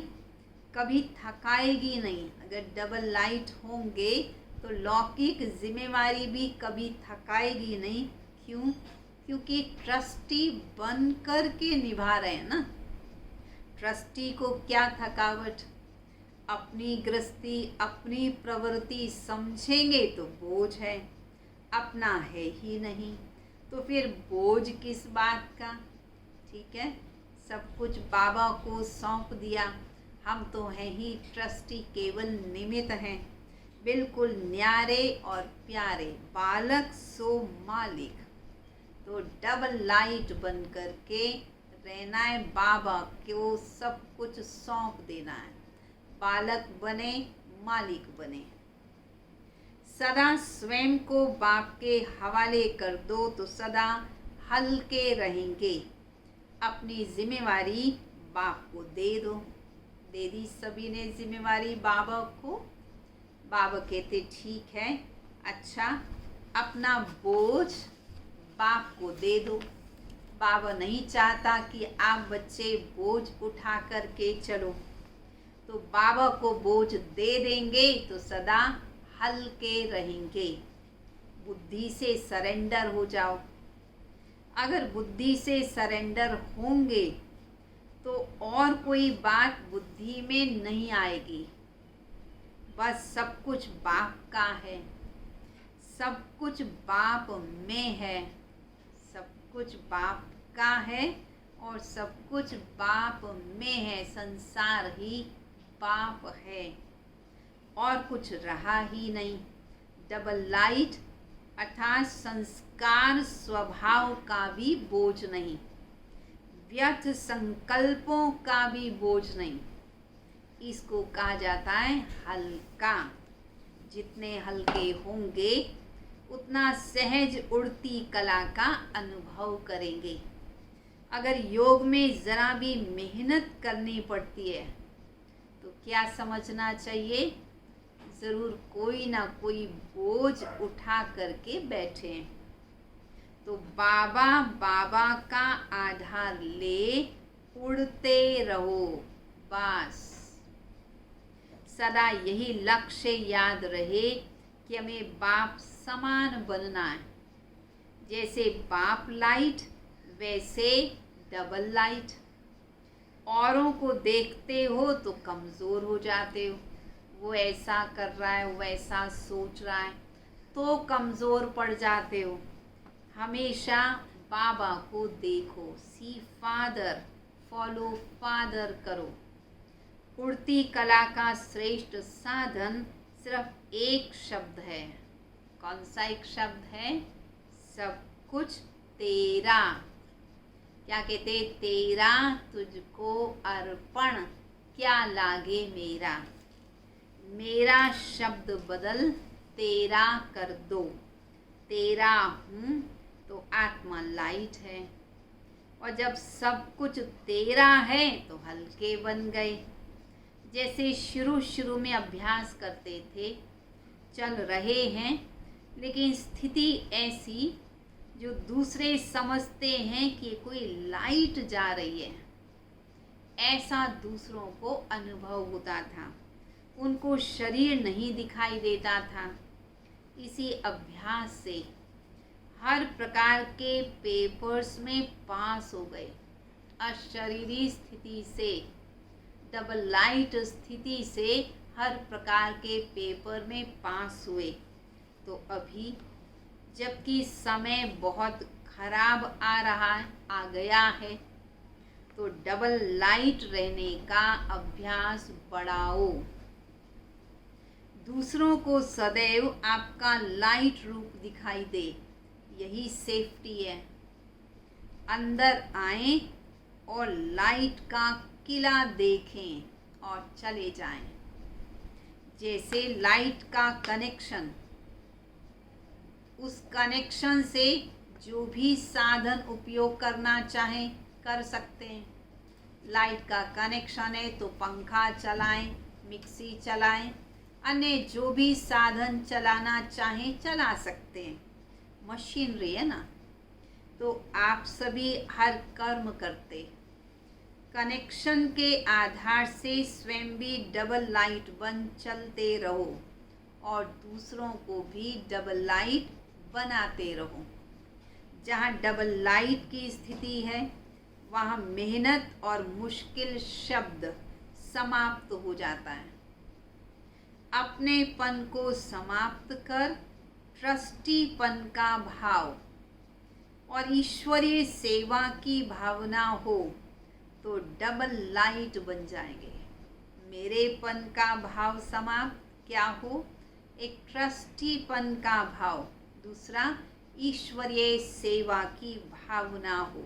कभी थकाएगी नहीं। अगर डबल लाइट होंगे तो लौकिक जिम्मेवारी भी कभी थकाएगी नहीं। क्यों? क्योंकि ट्रस्टी बन कर के निभा रहे हैं ना। ट्रस्टी को क्या थकावट? अपनी गृहस्थी अपनी प्रवृत्ति समझेंगे तो बोझ है, अपना है ही नहीं, तो फिर बोझ किस बात का? ठीक है, सब कुछ बाबा को सौंप दिया। हम तो हैं ही ट्रस्टी, केवल निमित्त हैं, बिल्कुल न्यारे और प्यारे, बालक सो मालिक। तो डबल लाइट बन कर के रहना है, बाबा को सब कुछ सौंप देना है। बालक बने, मालिक बने। सदा स्वयं को बाप के हवाले कर दो तो सदा हल्के रहेंगे। अपनी जिम्मेवारी बाप को दे दो। दे दी सभी ने जिम्मेवारी बाबा को। बाबा कहते ठीक है, अच्छा अपना बोझ बाप को दे दो। बाबा नहीं चाहता कि आप बच्चे बोझ उठा करके चलो, तो बाबा को बोझ दे देंगे तो सदा हल्के रहेंगे। बुद्धि से सरेंडर हो जाओ। अगर बुद्धि से सरेंडर होंगे तो और कोई बात बुद्धि में नहीं आएगी। बस सब कुछ बाप का है, सब कुछ बाप में है, सब कुछ बाप का है और सब कुछ बाप में है। संसार ही बाप है और कुछ रहा ही नहीं। डबल लाइट अर्थात संस्कार स्वभाव का भी बोझ नहीं, व्यर्थ संकल्पों का भी बोझ नहीं। इसको कहा जाता है हल्का। जितने हल्के होंगे उतना सहज उड़ती कला का अनुभव करेंगे। अगर योग में ज़रा भी मेहनत करनी पड़ती है तो क्या समझना चाहिए? ज़रूर कोई ना कोई बोझ उठा करके बैठे। तो बाबा का आधार ले उड़ते रहो, बस सदा यही लक्ष्य याद रहे कि हमें बाप समान बनना है। जैसे बाप लाइट वैसे डबल लाइट। औरों को देखते हो तो कमज़ोर हो जाते हो, वो ऐसा कर रहा है, वो ऐसा सोच रहा है, तो कमज़ोर पड़ जाते हो। हमेशा बाबा को देखो, सी फादर, फॉलो फादर करो। उड़ती कला का श्रेष्ठ साधन सिर्फ एक शब्द है। कौन सा एक शब्द है? सब कुछ तेरा। क्या कहते? तेरा तुझको अर्पण, क्या लागे मेरा। मेरा शब्द बदल तेरा कर दो। तेरा हूँ तो आत्मा लाइट है, और जब सब कुछ तेरा है तो हल्के बन गए। जैसे शुरू में अभ्यास करते थे, चल रहे हैं, लेकिन स्थिति ऐसी जो दूसरे समझते हैं कि कोई लाइट जा रही है, ऐसा दूसरों को अनुभव होता था। उनको शरीर नहीं दिखाई देता था। इसी अभ्यास से हर प्रकार के पेपर्स में पास हो गए। अशरीरी स्थिति से, डबल लाइट स्थिति से हर प्रकार के पेपर में पास हुए। तो अभी जबकि समय बहुत खराब आ गया है, तो डबल लाइट रहने का अभ्यास बढ़ाओ। दूसरों को सदैव आपका लाइट रूप दिखाई दे, यही सेफ्टी है। अंदर आएं और लाइट का किला देखें और चले जाएं। जैसे लाइट का कनेक्शन, उस कनेक्शन से जो भी साधन उपयोग करना चाहें कर सकते हैं। लाइट का कनेक्शन है तो पंखा चलाएं, मिक्सी चलाएं, अन्य जो भी साधन चलाना चाहें चला सकते हैं। मशीनरी है ना। तो आप सभी हर कर्म करते, कनेक्शन के आधार से स्वयं भी डबल लाइट बन चलते रहो और दूसरों को भी डबल लाइट बनाते रहो। जहाँ डबल लाइट की स्थिति है, वहाँ मेहनत और मुश्किल शब्द समाप्त हो जाता है। अपनेपन को समाप्त कर ट्रस्टीपन का भाव और ईश्वरीय सेवा की भावना हो तो डबल लाइट बन जाएंगे। मेरेपन का भाव समाप्त क्या हो? एक ट्रस्टीपन का भाव, दूसरा ईश्वरीय सेवा की भावना हो।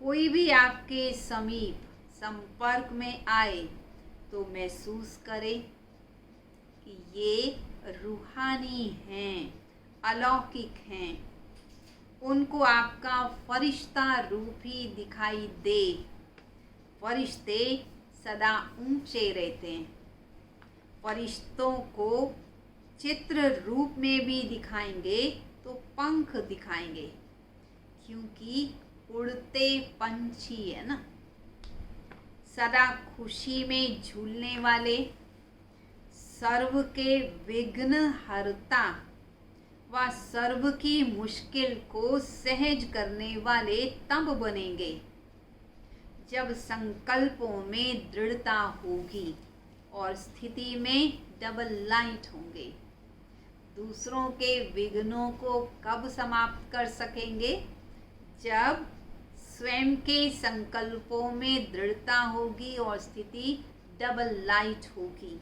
कोई भी आपके समीप संपर्क में आए तो महसूस करे कि ये रूहानी हैं, अलौकिक हैं। उनको आपका फरिश्ता रूप ही दिखाई दे। फरिश्ते सदा ऊंचे रहते हैं। फरिश्तों को चित्र रूप में भी दिखाएंगे तो पंख दिखाएंगे, क्योंकि उड़ते पंछी है ना। सदा खुशी में झूलने वाले, सर्व के विघ्न हरता व सर्व की मुश्किल को सहज करने वाले तब बनेंगे जब संकल्पों में दृढ़ता होगी और स्थिति में डबल लाइट होंगे। दूसरों के विघ्नों को कब समाप्त कर सकेंगे? जब स्वयं के संकल्पों में दृढ़ता होगी और स्थिति डबल लाइट होगी।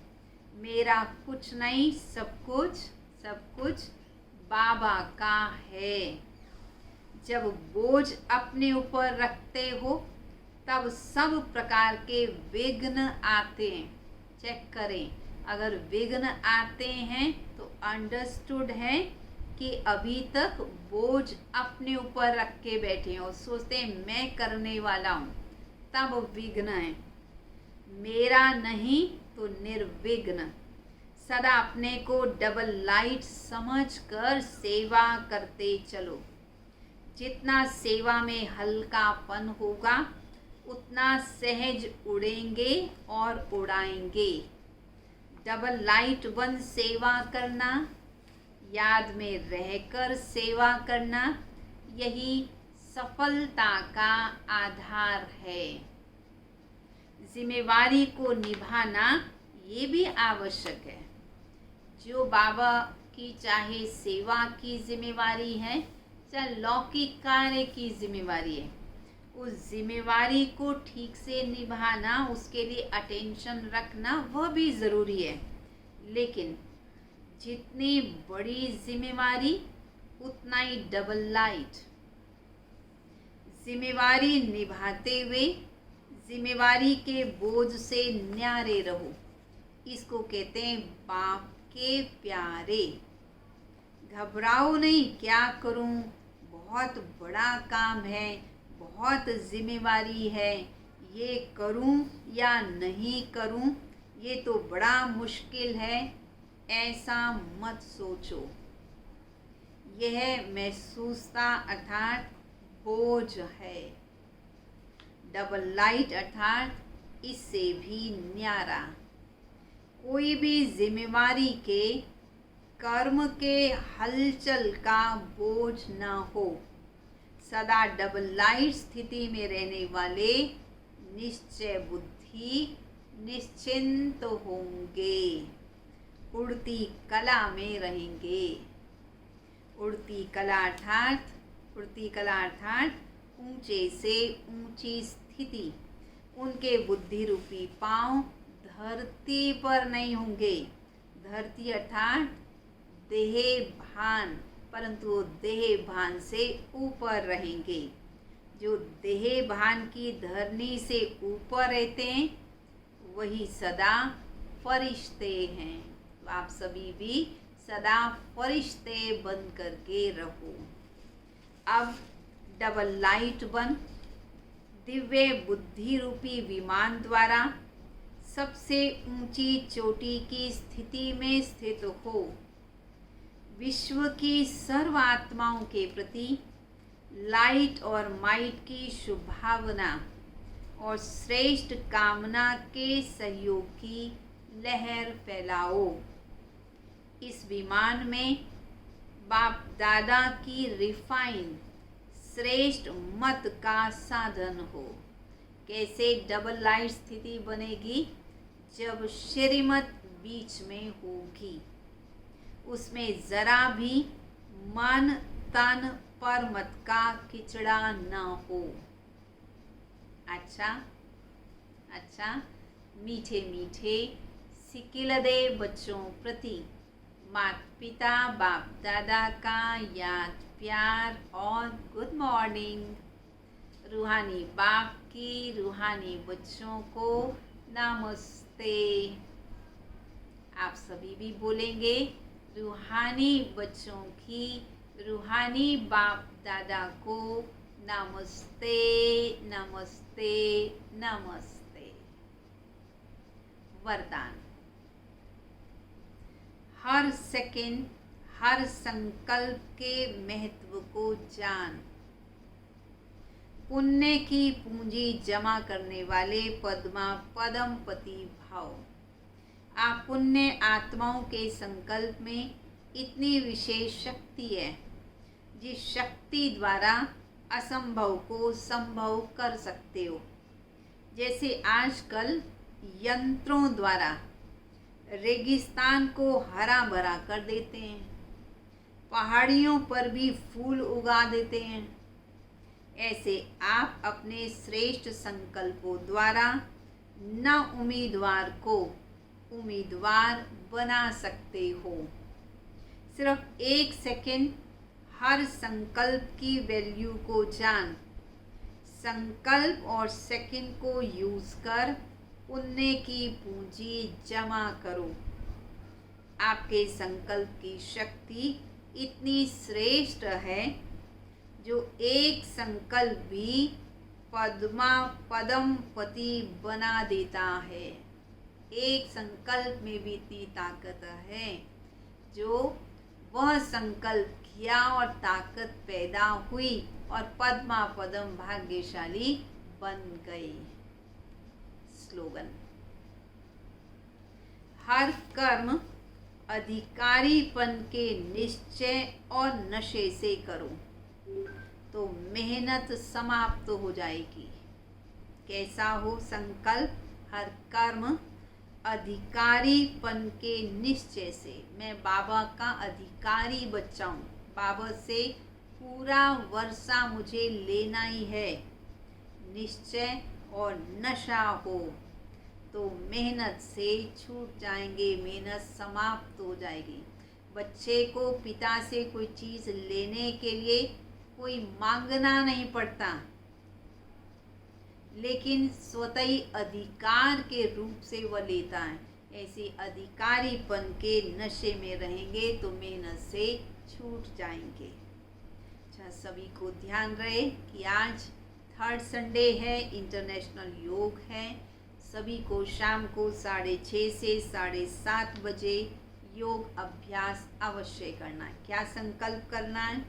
मेरा कुछ नहीं, सब कुछ बाबा का है। जब बोझ अपने ऊपर रखते हो तब सब प्रकार के विघ्न आते हैं। चेक करें, अगर विघ्न आते हैं तो अंडरस्टूड है कि अभी तक बोझ अपने ऊपर रख के बैठे हैं और सोचते हैं मैं करने वाला हूँ, तब विघ्न है। मेरा नहीं तो निर्विघ्न। सदा अपने को डबल लाइट समझकर सेवा करते चलो। जितना सेवा में हल्कापन होगा उतना सहज उड़ेंगे और उड़ाएंगे। डबल लाइट वन सेवा करना, याद में रहकर सेवा करना, यही सफलता का आधार है। जिम्मेवारी को निभाना ये भी आवश्यक है। जो बाबा की चाहे सेवा की जिम्मेवारी है, चाहे लौकिक कार्य की जिम्मेवारी है, उस जिम्मेवारी को ठीक से निभाना, उसके लिए अटेंशन रखना वह भी ज़रूरी है। लेकिन जितनी बड़ी जिम्मेवारी उतना ही डबल लाइट। जिम्मेवारी निभाते हुए जिम्मेवारी के बोझ से न्यारे रहो। इसको कहते हैं बाप के प्यारे। घबराओ नहीं, क्या करूं, बहुत बड़ा काम है, बहुत जिम्मेवारी है, ये करूं या नहीं करूं, ये तो बड़ा मुश्किल है, ऐसा मत सोचो। यह महसूसता अर्थात बोझ है। डबल लाइट अर्थात इससे भी न्यारा। कोई भी जिम्मेवारी के कर्म के हलचल का बोझ न हो। सदा डबल लाइट स्थिति में रहने वाले निश्चय बुद्धि निश्चिंत होंगे, उड़ती कला में रहेंगे। उड़ती कला अर्थात ऊंचे से ऊंची स्थिति। उनके बुद्धि रूपी पांव धरती पर नहीं होंगे। धरती अर्थात देह भान, परंतु वो देह भान से ऊपर रहेंगे। जो देह भान की धरनी से ऊपर रहते हैं वही सदा फरिश्ते हैं। तो आप सभी भी सदा फरिश्ते बन करके रहो। अब डबल लाइट वन दिव्य बुद्धि रूपी विमान द्वारा सबसे ऊंची चोटी की स्थिति में स्थित हो। विश्व की सर्व आत्माओं के प्रति लाइट और माइट की शुभ भावना और श्रेष्ठ कामना के सहयोग की लहर फैलाओ। इस विमान में बाप दादा की रिफाइन श्रेष्ठ मत का साधन हो। कैसे डबल लाइट स्थिति बनेगी? जब श्रीमत बीच में होगी, उसमें जरा भी मन तन पर मत का किचड़ा न हो। अच्छा मीठे मीठे सिकिलदे बच्चों प्रति माता पिता बाप दादा का याद प्यार और गुड मॉर्निंग। रूहानी बाप की रूहानी बच्चों को नमस्ते। आप सभी भी बोलेंगे रूहानी बच्चों की रूहानी बाप दादा को नमस्ते नमस्ते नमस्ते। वरदान। हर सेकंड हर संकल्प के महत्व को जान। पुण्य की पूंजी जमा करने वाले पदमपति भाव। आप पुण्य आत्माओं के संकल्प में इतनी विशेष शक्ति है जिस शक्ति द्वारा असंभव को संभव कर सकते हो। जैसे आजकल यंत्रों द्वारा रेगिस्तान को हरा भरा कर देते हैं, पहाड़ियों पर भी फूल उगा देते हैं, ऐसे आप अपने श्रेष्ठ संकल्पों द्वारा न उम्मीदवार को उम्मीदवार बना सकते हो। सिर्फ एक सेकंड हर संकल्प की वैल्यू को जान, संकल्प और सेकंड को यूज कर पुण्य की पूंजी जमा करो। आपके संकल्प की शक्ति इतनी श्रेष्ठ है जो एक संकल्प भी पदमपति बना देता है। एक संकल्प में भी इतनी ताकत है जो वह संकल्प किया और ताकत पैदा हुई और पद्म भाग्यशाली बन गए। स्लोगन। हर कर्म अधिकारीपन के निश्चय और नशे से करो तो मेहनत समाप्त हो जाएगी। कैसा हो संकल्प? हर कर्म अधिकारीपन के निश्चय से। मैं बाबा का अधिकारी बच्चा हूँ, बाबा से पूरा वर्षा मुझे लेना ही है। निश्चय और नशा हो तो मेहनत से छूट जाएंगे, मेहनत समाप्त हो जाएगी। बच्चे को पिता से कोई चीज़ लेने के लिए कोई मांगना नहीं पड़ता, लेकिन स्वतः ही अधिकार के रूप से वह लेता है। ऐसे अधिकारीपन के नशे में रहेंगे तो मेहनत से छूट जाएंगे। अच्छा, सभी को ध्यान रहे कि आज 3rd संडे है, इंटरनेशनल योग है। सभी को शाम को 6:30 से 7:30 बजे योग अभ्यास अवश्य करना है। क्या संकल्प करना है?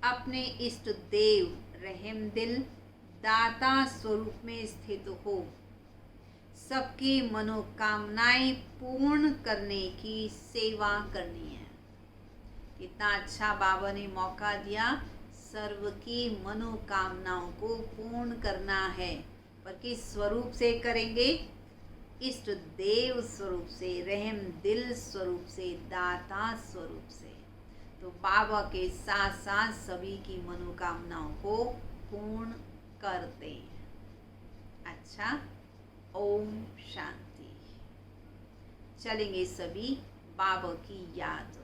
अपने इष्ट देव रहम दिल दाता स्वरूप में स्थित हो, सबकी मनोकामनाएं पूर्ण करने की सेवा करनी है। कितना अच्छा बाबा ने मौका दिया, सर्व की मनोकामनाओं को पूर्ण करना है। पर किस स्वरूप से करेंगे? इष्ट देव स्वरूप से, रहम दिल स्वरूप से, दाता स्वरूप से। तो बाबा के साथ साथ सभी की मनोकामनाओं को पूर्ण करते हैं। अच्छा, ओम शांति। चलेंगे सभी बाबा की याद में।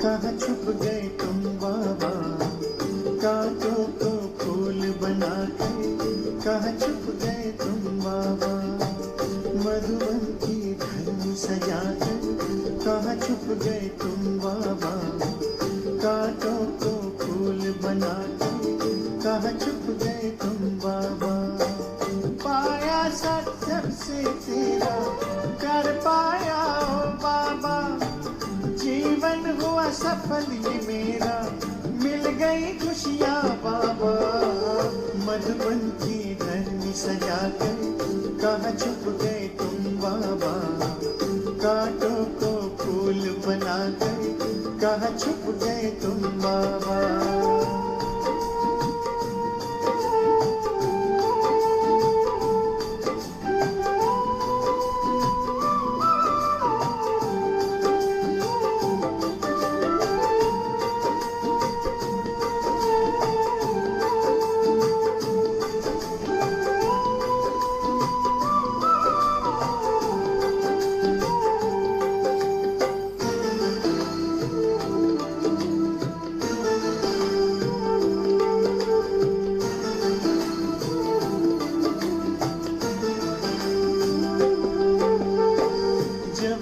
कहाँ छुप गए तुम बाबा, कांटों को फूल बना के कहाँ छुप गए तुम बाबा। मधुबन की धरनी सजा के कहाँ छुप गए तुम बाबा, कांटों को फूल बना के कहाँ छुप गए तुम बाबा। पाया सत्संग से तेरा कर पाया ओ बाबा, जीवन हुआ सफल ये मेरा, मिल गई खुशियाँ बाबा। मधुबन की धरनी सजा कर कहाँ छुप गए तुम बाबा, कांटों को फूल बना कर कहाँ छुप गए तुम बाबा।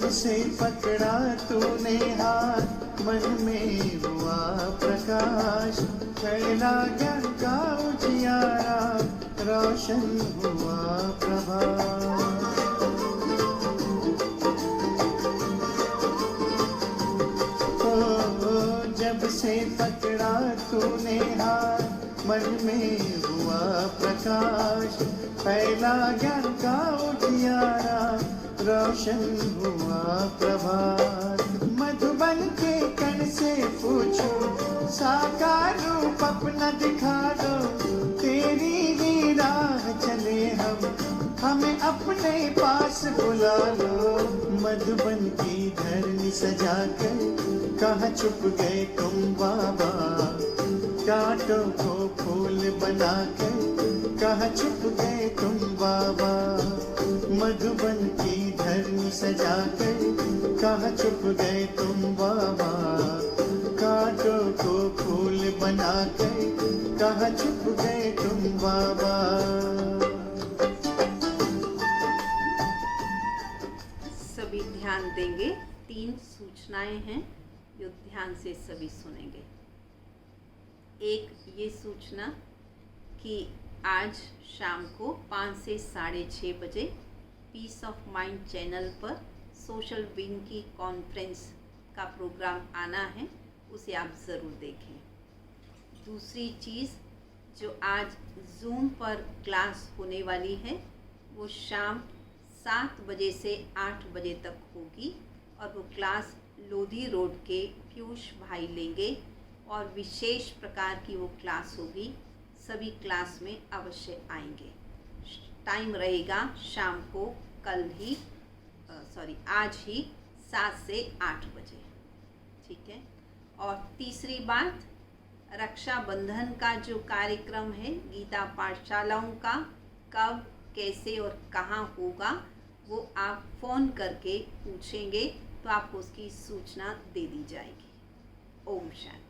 से पकड़ा तूने हाथ, मन में हुआ प्रकाश, फैला ज्ञान का उजियारा, रोशन हुआ प्रभात। जब से पकड़ा तूने हाथ, मन में हुआ प्रकाश, फैला ज्ञान का उजियारा, रोशन हुआ प्रभात। मधुबन के कण से पूछो, साकार रूप अपना दिखा दो, तेरी ही राह चले हम, हमें अपने पास बुला लो। मधुबन की धरनी सजा कर कहाँ छुप गए तुम बाबा, कांटों को फूल बना कर कहाँ छुप गए तुम बाबा। मधुबन की धरनी सजा कर कहाँ छुप गए तुम बाबा, कांटों को फूल बना के कहाँ छुप गए तुम बाबा। सभी ध्यान देंगे, 3 सूचनाएं हैं जो ध्यान से सभी सुनेंगे। एक ये सूचना कि आज शाम को 5 से 6:30 बजे पीस ऑफ माइंड चैनल पर सोशल विंग की कॉन्फ्रेंस का प्रोग्राम आना है, उसे आप ज़रूर देखें। दूसरी चीज़, जो आज जूम पर क्लास होने वाली है वो शाम 7 बजे से 8 बजे तक होगी और वो क्लास लोधी रोड के पीयूष भाई लेंगे और विशेष प्रकार की वो क्लास होगी। सभी क्लास में अवश्य आएंगे। टाइम रहेगा शाम को आज ही 7 से 8 बजे, ठीक है। और तीसरी बात, रक्षाबंधन का जो कार्यक्रम है गीता पाठशालाओं का, कब कैसे और कहाँ होगा वो आप फ़ोन करके पूछेंगे तो आपको उसकी सूचना दे दी जाएगी। ओम शांति।